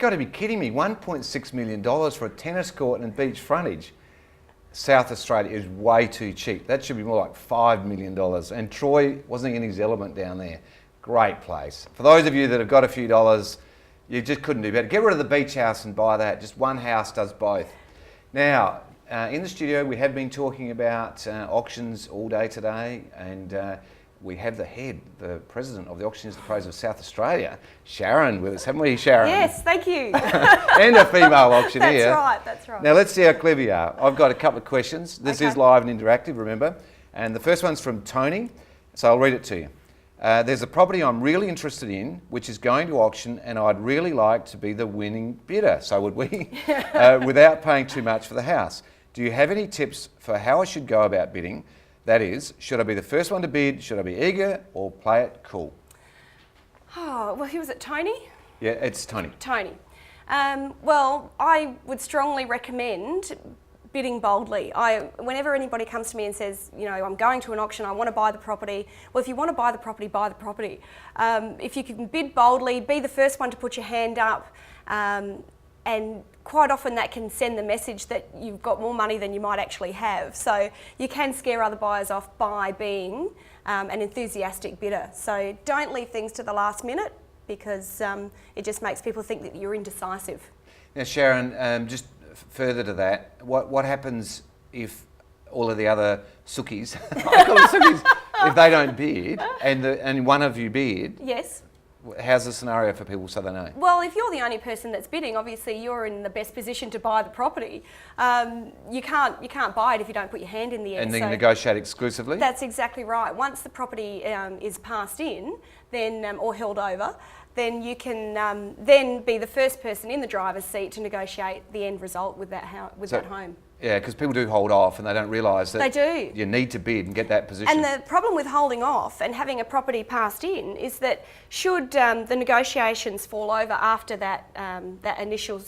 got to be kidding me. $1.6 million for a tennis court and beach frontage. South Australia is way too cheap. That should be more like $5 million. And Troy wasn't in his element down there. Great place. For those of you that have got a few dollars, you just couldn't do better. Get rid of the beach house and buy that. Just one house does both. Now, in the studio, we have been talking about auctions all day today, and we have the president of the Auctioneers of Praise of South Australia, Sharon, with us, haven't we, Sharon? Yes, thank you. And a female auctioneer. That's right. Now, let's see how clever you are. I've got a couple of questions. This is live and interactive, remember. And the first one's from Tony, so I'll read it to you. There's a property I'm really interested in, which is going to auction, and I'd really like to be the winning bidder, so would we, without paying too much for the house. Do you have any tips for how I should go about bidding? That is, should I be the first one to bid, should I be eager, or play it cool? Oh, well, who was it, Tony? Yeah, it's Tony. Tony. Well, I would strongly recommend bidding boldly. Whenever anybody comes to me and says, you know, I'm going to an auction, I want to buy the property. Well, if you want to buy the property, buy the property. If you can bid boldly, be the first one to put your hand up, and quite often that can send the message that you've got more money than you might actually have. So you can scare other buyers off by being an enthusiastic bidder. So don't leave things to the last minute, because it just makes people think that you're indecisive. Now, Sharon, just further to that, what happens if all of the other sookies, I call them sookies, if they don't bid and one of you bid? Yes. How's the scenario for people so they know? Well, if you're the only person that's bidding, obviously you're in the best position to buy the property. You can't buy it if you don't put your hand in the air. And then negotiate exclusively? That's exactly right. Once the property is passed in, then or held over, then you can then be the first person in the driver's seat to negotiate the end result with that home. Yeah, because people do hold off and they don't realise that they do. You need to bid and get that position. And the problem with holding off and having a property passed in is that should the negotiations fall over after that initial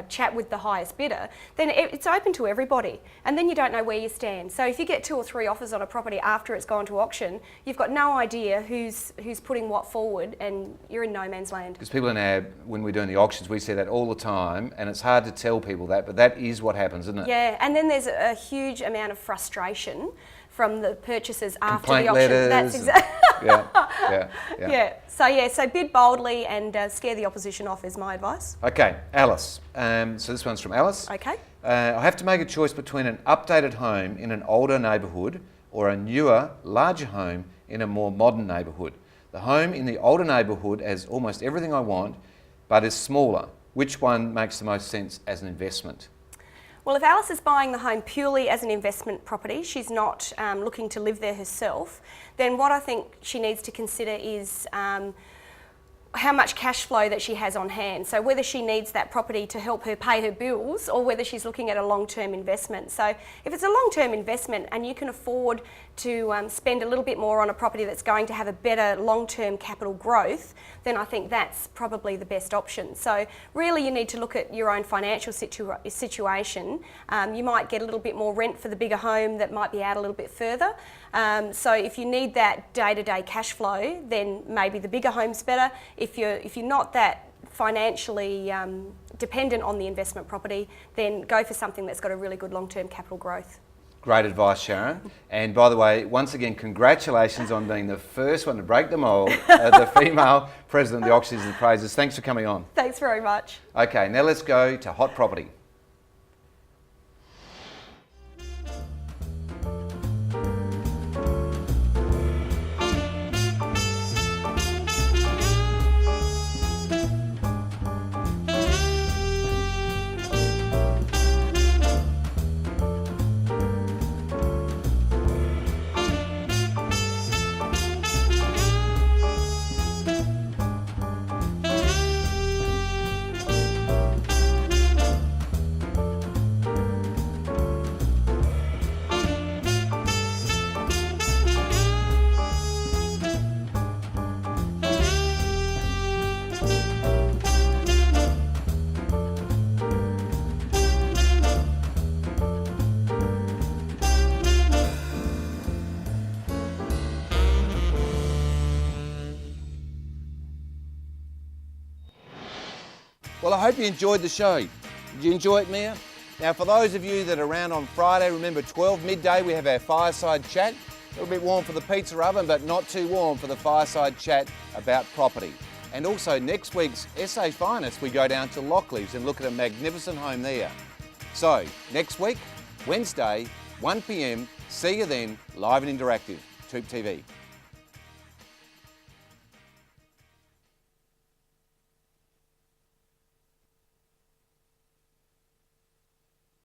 chat with the highest bidder, then it's open to everybody, and then you don't know where you stand. So if you get 2 or 3 offers on a property after it's gone to auction, you've got no idea who's putting what forward, and you're in no man's land. Because people in NAB, when we're doing the auctions, we see that all the time, and it's hard to tell people that, but that is what happens, isn't it? Yeah, and then there's a huge amount of frustration from the purchasers after Complaint the auction. letters. That's exactly. Yeah. So bid boldly and scare the opposition off is my advice. Okay, Alice. So this one's from Alice. Okay. I have to make a choice between an updated home in an older neighbourhood or a newer, larger home in a more modern neighbourhood. The home in the older neighbourhood has almost everything I want, but is smaller. Which one makes the most sense as an investment? Well, if Alice is buying the home purely as an investment property, she's not looking to live there herself, then what I think she needs to consider is how much cash flow that she has on hand. So whether she needs that property to help her pay her bills or whether she's looking at a long-term investment. So if it's a long-term investment and you can afford to spend a little bit more on a property that's going to have a better long-term capital growth, then I think that's probably the best option. So really you need to look at your own financial situation. You might get a little bit more rent for the bigger home that might be out a little bit further. So if you need that day-to-day cash flow, then maybe the bigger home's better. If you're not that financially dependent on the investment property, then go for something that's got a really good long-term capital growth. Great advice, Sharon. And by the way, once again, congratulations on being the first one to break the mould, the female president of the Auctioneers and Appraisers. Thanks for coming on. Thanks very much. Okay, now let's go to hot property. Well, I hope you enjoyed the show. Did you enjoy it, Mia? Now, for those of you that are around on Friday, remember 12 midday, we have our fireside chat. A little bit warm for the pizza oven, but not too warm for the fireside chat about property. And also next week's SA Finest, we go down to Lockleys and look at a magnificent home there. So, next week, Wednesday, 1 p.m, see you then, live and interactive, TOOP TV.